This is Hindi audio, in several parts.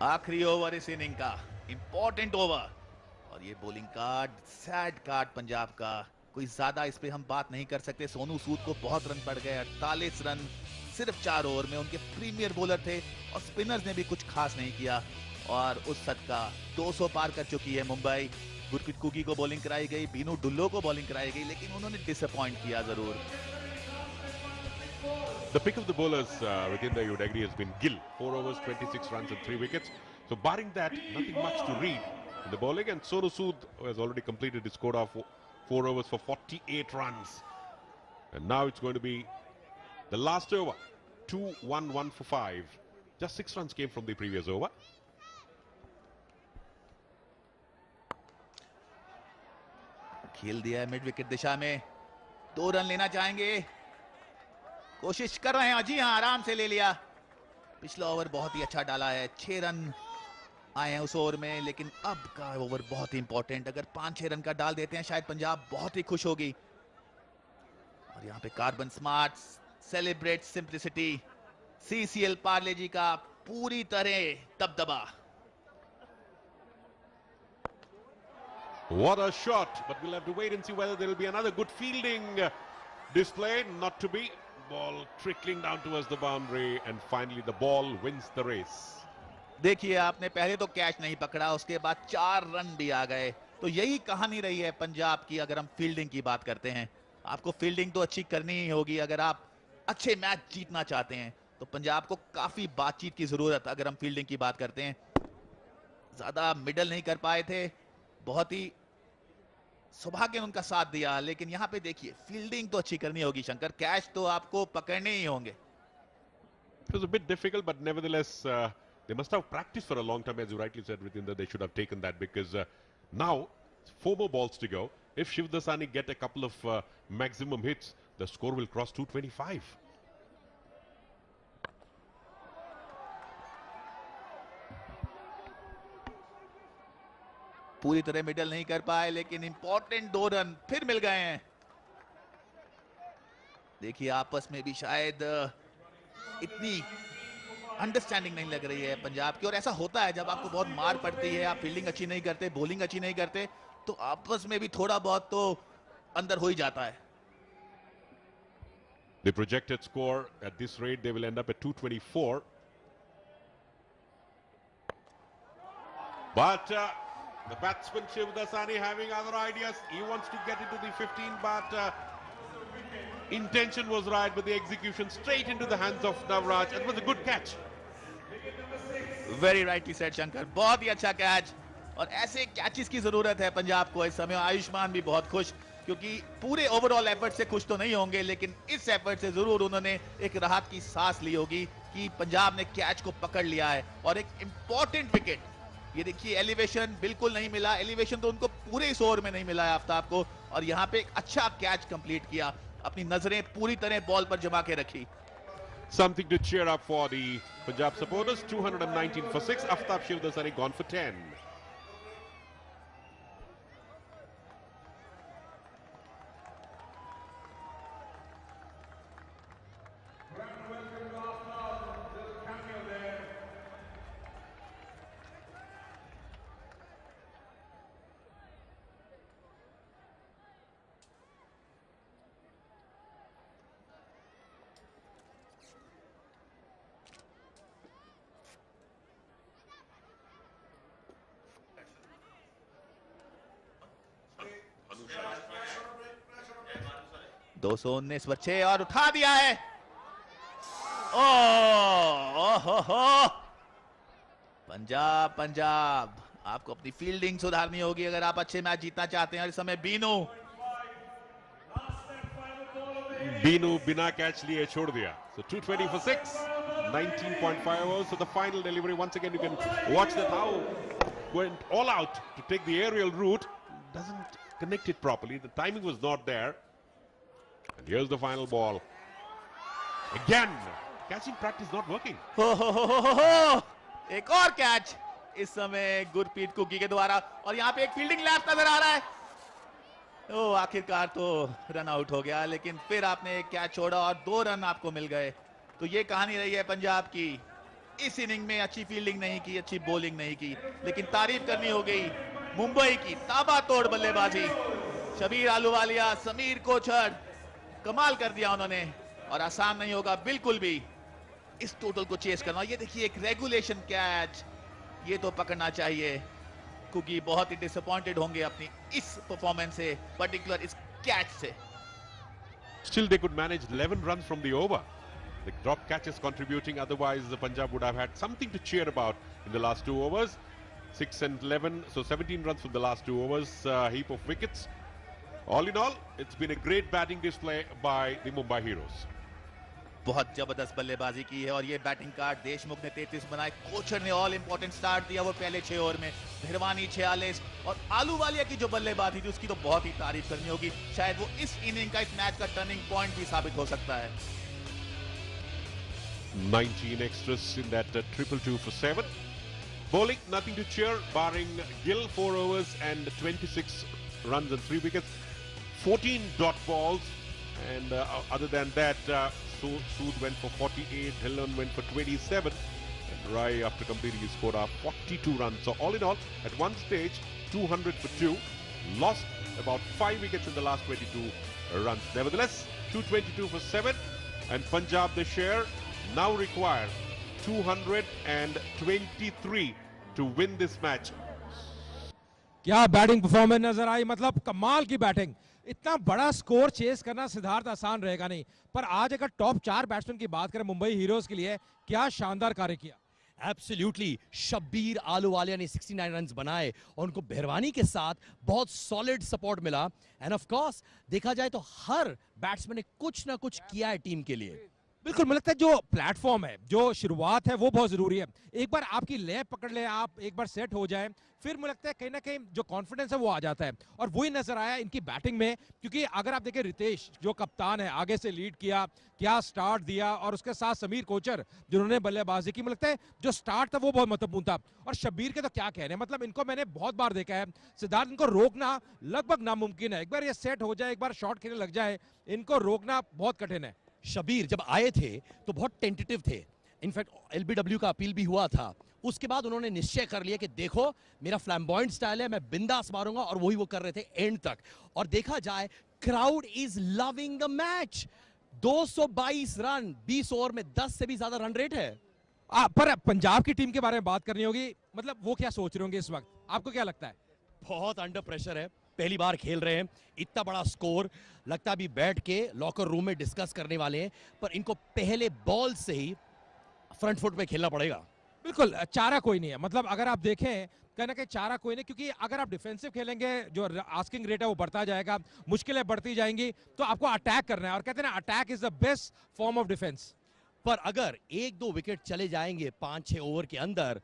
आखिरी ओवर इस इनिंग का, इंपॉर्टेंट ओवर। और ये bowling card, sad card Punjab का। कोई ज्यादा इस पे हम बात नहीं कर सकते। सोनू सूद को बहुत रन पड़ गए, 48 रन सिर्फ 4 ओवर में। उनके प्रीमियर बॉलर थे और स्पिनर्स ने भी कुछ खास नहीं किया। और उस शत का 200 पार कर चुकी है मुंबई। गुरप्रीत कुकी को बॉलिंग कराई गई, बीनू डुल्लो को बॉलिंग कराई गई, लेकिन उन्होंने डिसअपॉइंट किया जरूर। The pick of the bowlers, Vijender, you would agree, has been Gill. 4 overs, 26 runs and 3 wickets. So barring that, nothing much to read in the bowling. And Sonu Sood has already completed his quota of 4 overs for 48 runs. And now it's going to be the last over. 2-1-1 for 5. Just 6 runs came from the previous over. खेल दिया है मिड विकेट दिशा में, 2 रन लेना चाहेंगे, कोशिश कर रहे हैं। जी हाँ, आराम से ले लिया। पिछला ओवर बहुत ही अच्छा डाला है, 6 रन आए हैं उस ओवर में, लेकिन अब का ओवर बहुत ही इंपॉर्टेंट। अगर 5-6 रन का डाल देते हैं शायद पंजाब बहुत ही खुश होगी। और यहाँ पे carbon smart celebrate simplicity, CCL Parle G का पूरी तरह दबदबा। What a shot, but we'll have to wait and see whether there will be another good fielding display. Not to be. Ball trickling down towards the boundary, and finally the ball wins the race. देखिए, आपने पहले तो कैच नहीं पकड़ा, उसके बाद 4 रन भी आ गए। तो यही कहानी रही है पंजाब की। अगर हम फील्डिंग की बात करते हैं, आपको फील्डिंग तो अच्छी करनी ही होगी अगर आप अच्छे मैच जीतना चाहते हैं। तो पंजाब को काफी बातचीत की जरूरत, अगर हम फील्डिंग की बात करते हैं। ज्यादा मिडल नहीं कर पाए थे, बहुत ही सौभाग्य ने उनका साथ दिया, लेकिन यहाँ पे देखिए फील्डिंग तो अच्छी करनी होगी शंकर, कैच तो आपको पकड़ने ही होंगे। It was a bit difficult, but nevertheless, they must have practiced for a long time, as you rightly said, Vijender. They should have taken that because now 4 more balls to go. If Shiv Dasani get a couple of maximum hits, the score will cross 225. पूरी तरह मिडल नहीं कर पाए, लेकिन इंपॉर्टेंट 2 रन फिर मिल गए हैं। देखिए, आपस में भी शायद इतनी अंडरस्टैंडिंग नहीं लग रही है पंजाब की। और ऐसा होता है जब आपको बहुत मार पड़ती है, आप फील्डिंग अच्छी नहीं करते, बॉलिंग अच्छी नहीं करते, तो आपस में भी थोड़ा बहुत तो अंदर हो ही जाता है। The projected score at this rate, they will end up at 224. But the batsman Shiv Dasani having other ideas. He wants to get into the 15, but intention was right, but the execution straight into the hands of Navraj. It was a good catch. Very rightly said Shankar, बहुत ही अच्छा कैच। और ऐसे कैचेस की जरूरत है पंजाब को इस समय। आयुष्मान भी बहुत खुश, क्योंकि पूरे ओवरऑल एफर्ट से खुश तो नहीं होंगे, लेकिन इस एफर्ट से जरूर उन्होंने एक राहत की सांस ली होगी कि पंजाब ने कैच को पकड़ लिया है। और एक इंपॉर्टेंट विकेट, ये देखिए एलिवेशन बिल्कुल नहीं मिला, एलिवेशन तो उनको पूरे इस ओवर में नहीं मिला है आफ्ताब को। और यहाँ पे एक अच्छा कैच कंप्लीट किया, अपनी नजरें पूरी तरह बॉल पर जमा के रखी। Something to cheer up for the Punjab supporters. 219 for 6. Aftab Shiv Dasani gone for 10. दो सौ 19 बच्चे और उठा दिया है। ओ पंजाब, पंजाब आपको अपनी फील्डिंग सुधारनी होगी अगर आप अच्छे मैच जीतना चाहते हैं। और इस समय बीनू बिना कैच लिए छोड़ दिया. So 220 for 6. 19.5 overs. So the final delivery, once again you can watch that how went all out to take the aerial route. Doesn't connect it properly. The timing was not there. And here's the final ball. Again, catching practice not working. एक और कैच इस समय गुरप्रीत कुकी के द्वारा। और यहाँ पे एक फील्डिंग लैप नजर आ रहा है। ओ आखिरकार तो रन आउट हो गया, लेकिन फिर आपने एक कैच छोड़ा और 2 रन आपको मिल गए। तो ये कहानी रही है पंजाब की। इस इनिंग में अच्छी फील्डिंग नहीं की, अच्छी बॉलिंग नहीं की, लेकिन तारीफ करनी हो गई मुंबई की ताबड़तोड़ बल्लेबाजी। शब्बीर अहलूवालिया, समीर कोचर, कमाल कर दिया उन्होंने, और आसान नहीं होगा बिल्कुल भी इस टोटल को चेस करना। ये देखिए एक रेगुलेशन कैच, ये तो पकड़ना चाहिए। कुकी बहुत ही डिसअपॉइंटेड होंगे अपनी इस परफॉर्मेंस से, पर्टिकुलर इस कैच से। Still they could manage 11 runs from the over. The drop catches contributing, otherwise the Punjab would have had something to cheer about in the last 2 overs. 6 and 11, so 17 runs from the last 2 overs, heap of wickets. All in all, it's been a great batting display by the Mumbai Heroes. बहुत जबरदस्त बल्लेबाजी की है, और ये बैटिंग कार्ड देशमुख ने 33 बनाए, कोचर ने ऑल इंपॉर्टेंट स्टार्ट दिया वो पहले 6 ओवर में, भिरवानी 46, और आलूवालिया की जो बल्लेबाजी थी उसकी तो बहुत ही तारीफ करनी होगी। शायद वो इस इनिंग का, इस मैच का टर्निंग पॉइंट भी साबित हो सकता है। 19 extras in that 2-2 for 7. Bowling, nothing to cheer, barring Gill 4 overs and 26 runs and 3 wickets. 14 dot balls, and other than that, Sood went for 48, Dhillon went for 27, and Rai, after completing his quota, 42 runs. So all in all, at one stage, 200 for 2, lost about 5 wickets in the last 22 runs. Nevertheless, 222 for 7, and Punjab, the share, now require 223 to win this match. क्या बैटिंग परफॉर्मेंस नजर आई, मतलब कमाल की बैटिंग। इतना बड़ा स्कोर चेस करना सिद्धार्थ आसान रहेगा नहीं, पर आज अगर टॉप 4 बैट्समैन की बात करें मुंबई हीरोज के लिए, क्या शानदार कार्य किया। एब्सोल्युटली, शब्बीर अहलूवालिया ने 69 रन्स बनाए और उनको बहरवानी के साथ बहुत सॉलिड सपोर्ट मिला। एंड ऑफ कोर्स देखा जाए तो हर बैट्समैन ने कुछ ना कुछ किया है टीम के लिए। बिल्कुल, मुझे लगता है जो प्लेटफॉर्म है, जो शुरुआत है, वो बहुत जरूरी है। एक बार आपकी लय पकड़ ले, आप एक बार सेट हो जाए, फिर मुझे लगता है कहीं ना कहीं जो कॉन्फिडेंस है वो आ जाता है, और वही नजर आया इनकी बैटिंग में। क्योंकि अगर आप देखें, रितेश जो कप्तान है, आगे से लीड किया, क्या स्टार्ट दिया, और उसके साथ समीर कोचर जिन्होंने बल्लेबाजी की, मुझे लगता है जो स्टार्ट था वो बहुत महत्वपूर्ण था। और शब्बीर के तो क्या कहने, मतलब इनको मैंने बहुत बार देखा है सिद्धार्थ, इनको रोकना लगभग नामुमकिन है। एक बार ये सेट हो जाए, एक बार शॉट खेलने लग जाए, इनको रोकना बहुत कठिन है। शब्बीर जब आए थे तो बहुत टेंटेटिव थे, इनफैक्ट एलबीडब्ल्यू का अपील भी हुआ था। उसके बाद उन्होंने निश्चय कर लिया कि देखो मेरा फ्लैम्बॉयंट स्टाइल है, मैं बिंदास मारूंगा, और वही वो कर रहे थे एंड तक। और देखा जाए, crowd is loving the match. 222 run 20 over में, 10 से भी ज्यादा रन रेट है। पर पंजाब की टीम के बारे में बात करनी होगी, मतलब वो क्या सोच रहे होंगे इस वक्त, आपको क्या लगता है। बहुत अंडर प्रेशर है, पहली बार खेल रहे हैं, इतना बड़ा स्कोर, लगता भी बैठ के लॉकर रूम में डिस्कस करने वाले हैं। पर इनको पहले बॉल से ही फ्रंट फुट पे खेलना पड़ेगा। बिल्कुल, चारा कोई नहीं है, मतलब अगर आप देखें कहीं ना कहीं चारा कोई नहीं, क्योंकि अगर आप डिफेंसिव खेलेंगे, जो आस्किंग रेट है वो बढ़ता जाएगा, मुश्किलें बढ़ती जाएंगी, तो आपको अटैक करना है, और कहते हैं ना, attack is the best form of defence. पर अगर 1-2 विकेट चले जाएंगे 5-6 ओवर के अंदर,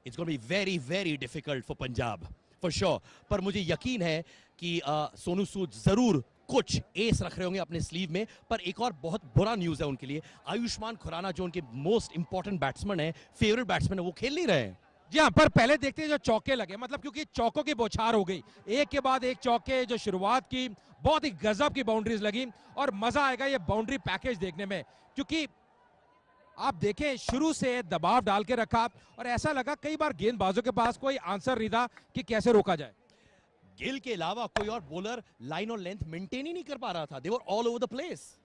it's gonna be very very difficult for Punjab for sure. पर मुझे यकीन है कि सोनू सूद जरूर कुछ एस रख रहे होंगे अपने स्लीव में। पर एक और बहुत बुरा न्यूज है उनके लिए, आयुष्मान खुराना जो उनके मोस्ट इंपॉर्टेंट बैट्समैन है, फेवरेट बैट्समैन है, वो खेल नहीं रहे हैं। जी हाँ, पर पहले देखते हैं जो चौके लगे, मतलब क्योंकि चौकों की बौछार हो गई, एक के बाद एक चौके, जो शुरुआत की बहुत ही गजब की बाउंड्रीज लगी, और मजा आएगा ये बाउंड्री पैकेज देखने में। क्योंकि आप देखें, शुरू से दबाव डाल के रखा, और ऐसा लगा कई बार गेंदबाजों के पास कोई आंसर नहीं था कि कैसे रोका जाए। गिल के अलावा कोई और बॉलर लाइन और लेंथ मेंटेन ही नहीं कर पा रहा था, they were all over the place.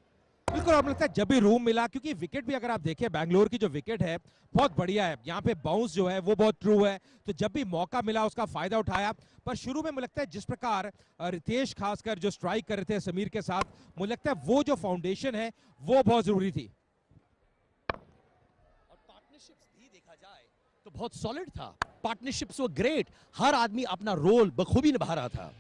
बिल्कुल, आप लगता है जब भी रूम मिला, क्योंकि विकेट भी अगर आप देखें, बैंगलोर की जो विकेट है बहुत बढ़िया है, यहाँ पे बाउंस जो है वो बहुत ट्रू है, तो जब भी मौका मिला उसका फायदा उठाया। पर शुरू में मुझे लगता है जिस प्रकार रितेश खासकर जो स्ट्राइक कर रहे थे समीर के साथ, मुझे लगता है वो जो फाउंडेशन है वो बहुत जरूरी थी। और पार्टनरशिप्स भी देखा जाए तो बहुत सॉलिड था, पार्टनरशिप्स वर ग्रेट, हर आदमी अपना रोल बखूबी निभा रहा था।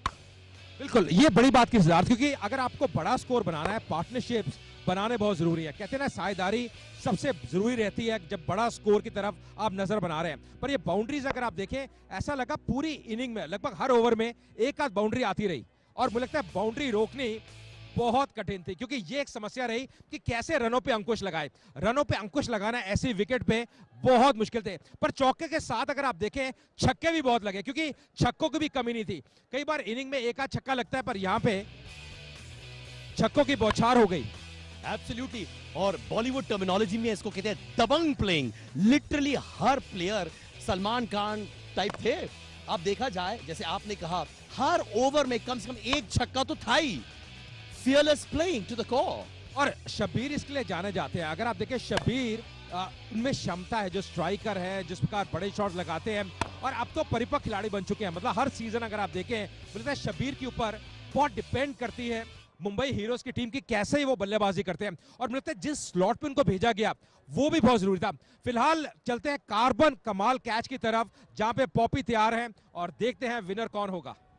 बिल्कुल, ये बड़ी बात की सिद्धार्थ, क्योंकि अगर आपको बड़ा स्कोर बनाना है, पार्टनरशिप्स बनाने बहुत जरूरी है। कहते हैं ना, साझेदारी सबसे जरूरी रहती है जब बड़ा स्कोर की तरफ आप नजर बना रहे हैं। पर ये बाउंड्रीज अगर आप देखें, ऐसा लगा पूरी इनिंग में लगभग हर ओवर में एक आध बाउंड्री आती रही, और मुझे लगता है बाउंड्री रोकनी बहुत कठिन थी, क्योंकि ये एक समस्या रही कि कैसे रनों पे अंकुश लगाए। रनों पे अंकुश लगाना ऐसी विकेट पे बहुत मुश्किल थे। पर चौके के साथ अगर आप देखें, छक्के भी बहुत लगे, क्योंकि छक्कों की भी कमी नहीं थी। कई बार इनिंग में एक आध छक्का लगता है, पर यहां पे छक्कों की बौछार हो गई। एब्सोल्युटली। और बॉलीवुड टर्मिनोलॉजी में इसको कहते हैं दबंग प्लेइंग। लिटरली हर प्लेयर सलमान खान टाइप थे। अब देखा जाए, जैसे आपने कहा, हर ओवर में कम से कम एक छक्का तो था ही। Fearless playing to the core. और शब्बीर इसके लिए जाने जाते हैं। अगर आप देखें शब्बीर, उनमें क्षमता है, जो स्ट्राइकर है, जिस प्रकार बड़े शॉट्स लगाते हैं, और अब तो परिपक्व खिलाड़ी बन चुके हैं। मतलब हर सीजन अगर आप देखें, बोलते हैं शब्बीर के ऊपर बहुत डिपेंड करती है मुंबई हीरोज की टीम की कैसे ही वो बल्लेबाजी करते हैं। और मुझे जिस स्लॉट पे उनको भेजा गया वो भी बहुत जरूरी था। फिलहाल चलते हैं कार्बन कमाल कैच की तरफ, जहां पे पॉपी तैयार है, और देखते हैं विनर कौन होगा।